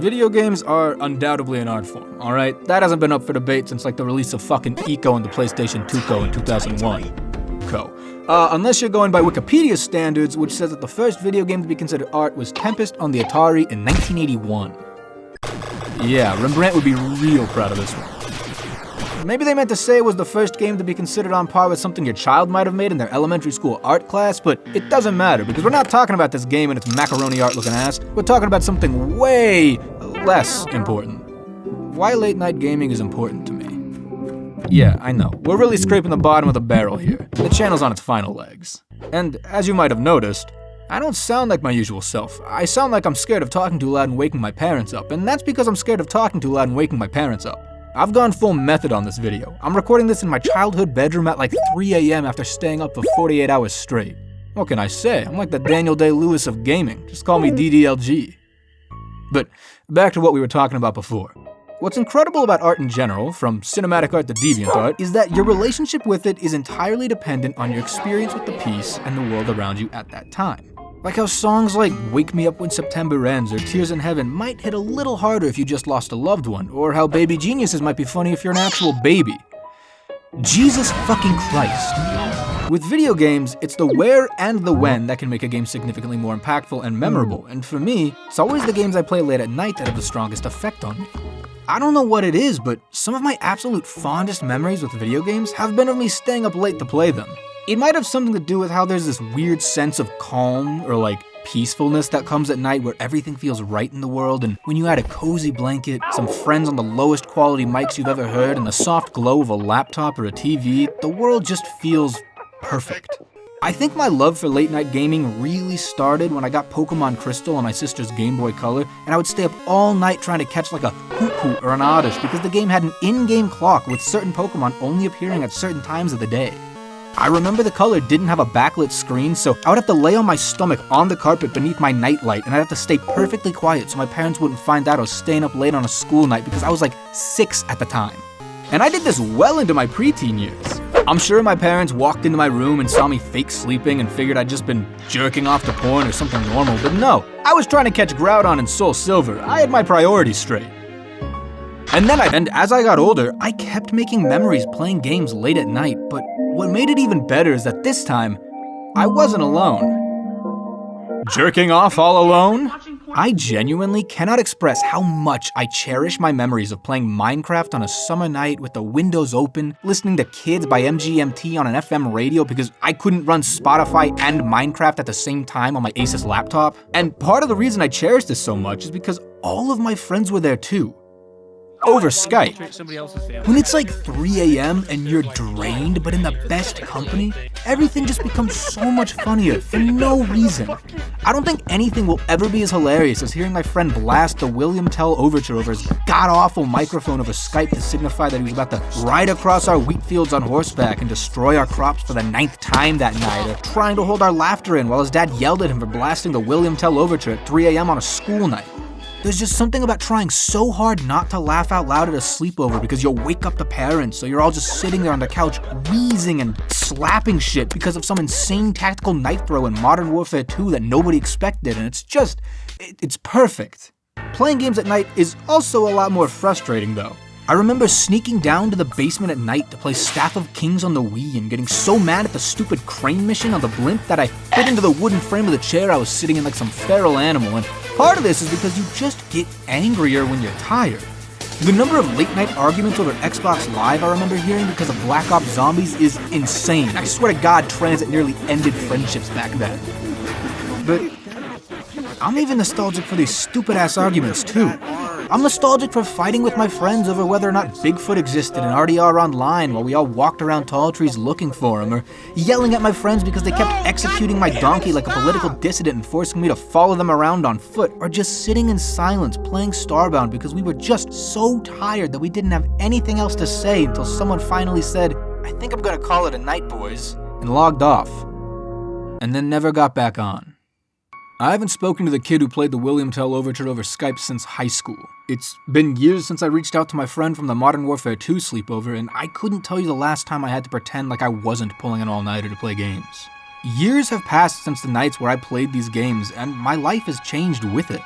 video games are undoubtedly an art form, alright? That hasn't been up for debate since like the release of fucking Eco and the PlayStation 2 in 2001. Unless you're going by Wikipedia standards, which says that the first video game to be considered art was Tempest on the Atari in 1981. Yeah, Rembrandt would be real proud of this one. Maybe they meant to say it was the first game to be considered on par with something your child might have made in their elementary school art class, but it doesn't matter because we're not talking about this game and its macaroni art looking ass. We're talking about something way less important. Why late night gaming is important to me. Yeah, I know. We're really scraping the bottom of the barrel here. The channel's on its final legs. And as you might have noticed, I don't sound like my usual self. I sound like I'm scared of talking too loud and waking my parents up, and that's because I'm scared of talking too loud and waking my parents up. I've gone full method on this video. I'm recording this in my childhood bedroom at like 3 a.m. after staying up for 48 hours straight. What can I say? I'm like the Daniel Day-Lewis of gaming. Just call me DDLG. But back to what we were talking about before. What's incredible about art in general, from cinematic art to deviant art, is that your relationship with it is entirely dependent on your experience with the piece and the world around you at that time. Like how songs like Wake Me Up When September Ends or Tears in Heaven might hit a little harder if you just lost a loved one, or how Baby Geniuses might be funny if you're an actual baby. Jesus fucking Christ. With video games, it's the where and the when that can make a game significantly more impactful and memorable, and for me, it's always the games I play late at night that have the strongest effect on me. I don't know what it is, but some of my absolute fondest memories with video games have been of me staying up late to play them. It might have something to do with how there's this weird sense of calm or like peacefulness that comes at night where everything feels right in the world, and when you add a cozy blanket, some friends on the lowest quality mics you've ever heard, and the soft glow of a laptop or a TV, the world just feels perfect. I think my love for late night gaming really started when I got Pokemon Crystal on my sister's Game Boy Color, and I would stay up all night trying to catch like a Hoot or an Oddish because the game had an in-game clock with certain Pokemon only appearing at certain times of the day. I remember the Color didn't have a backlit screen, so I would have to lay on my stomach on the carpet beneath my nightlight, and I'd have to stay perfectly quiet so my parents wouldn't find out I was staying up late on a school night because I was like 6 at the time. And I did this well into my preteen years. I'm sure my parents walked into my room and saw me fake sleeping and figured I'd just been jerking off to porn or something normal, but no, I was trying to catch Groudon and Soul Silver. I had my priorities straight. And as I got older, I kept making memories playing games late at night, but what made it even better is that this time, I wasn't alone. Jerking off all alone? I genuinely cannot express how much I cherish my memories of playing Minecraft on a summer night with the windows open, listening to Kids by MGMT on an FM radio because I couldn't run Spotify and Minecraft at the same time on my Asus laptop. And part of the reason I cherish this so much is because all of my friends were there too. Over Skype. When it's like 3 a.m. and you're drained but in the best company, everything just becomes so much funnier for no reason. I don't think anything will ever be as hilarious as hearing my friend blast the William Tell Overture over his god-awful microphone over Skype to signify that he was about to ride across our wheat fields on horseback and destroy our crops for the 9th time that night, or trying to hold our laughter in while his dad yelled at him for blasting the William Tell Overture at 3 a.m. on a school night. There's just something about trying so hard not to laugh out loud at a sleepover because you'll wake up the parents, so you're all just sitting there on the couch wheezing and slapping shit because of some insane tactical knife throw in Modern Warfare 2 that nobody expected, and it's perfect. Playing games at night is also a lot more frustrating though. I remember sneaking down to the basement at night to play Staff of Kings on the Wii and getting so mad at the stupid crane mission on the blimp that I bit into the wooden frame of the chair I was sitting in like some feral animal, and part of this is because you just get angrier when you're tired. The number of late night arguments over Xbox Live I remember hearing because of Black Ops Zombies is insane. I swear to God, Transit nearly ended friendships back then. But I'm even nostalgic for these stupid ass arguments too. I'm nostalgic for fighting with my friends over whether or not Bigfoot existed in RDR Online while we all walked around tall trees looking for him, or yelling at my friends because they kept executing my donkey like a political dissident and forcing me to follow them around on foot, or just sitting in silence playing Starbound because we were just so tired that we didn't have anything else to say until someone finally said, "I think I'm gonna call it a night, boys," and logged off, and then never got back on. I haven't spoken to the kid who played the William Tell Overture over Skype since high school. It's been years since I reached out to my friend from the Modern Warfare 2 sleepover, and I couldn't tell you the last time I had to pretend like I wasn't pulling an all-nighter to play games. Years have passed since the nights where I played these games, and my life has changed with it.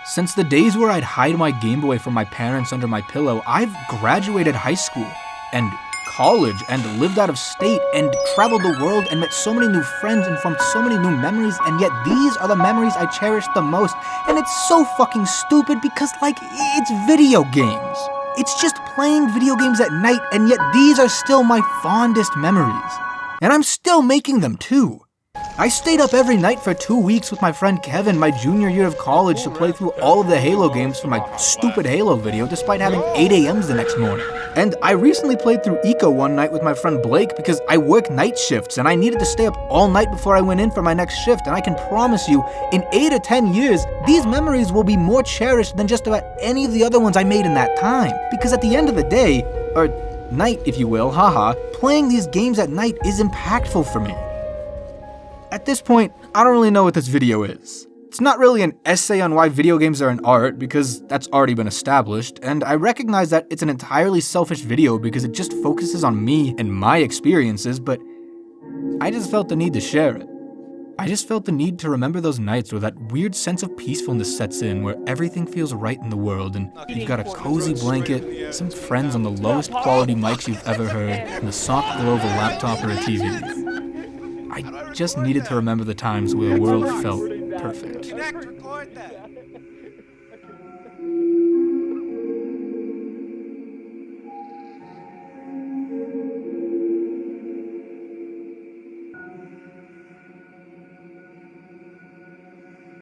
Since the days where I'd hide my Game Boy from my parents under my pillow, I've graduated high school and college and lived out of state and traveled the world and met so many new friends and formed so many new memories, and yet these are the memories I cherish the most. And it's so fucking stupid because, like, it's video games. It's just playing video games at night, and yet these are still my fondest memories. And I'm still making them too. I stayed up every night for 2 weeks with my friend Kevin my junior year of college to play through all of the Halo games for my stupid Halo video despite having 8 a.m.s the next morning. And I recently played through Eco one night with my friend Blake because I work night shifts and I needed to stay up all night before I went in for my next shift, and I can promise you, in 8 or 10 years, these memories will be more cherished than just about any of the other ones I made in that time. Because at the end of the day, or night if you will, haha, playing these games at night is impactful for me. At this point, I don't really know what this video is. It's not really an essay on why video games are an art, because that's already been established, and I recognize that it's an entirely selfish video because it just focuses on me and my experiences, but I just felt the need to share it. I just felt the need to remember those nights where that weird sense of peacefulness sets in, where everything feels right in the world, and you've got a cozy blanket, some friends on the lowest quality mics you've ever heard, and the soft glow of a laptop or a TV. I just needed to remember the times where the world felt perfect.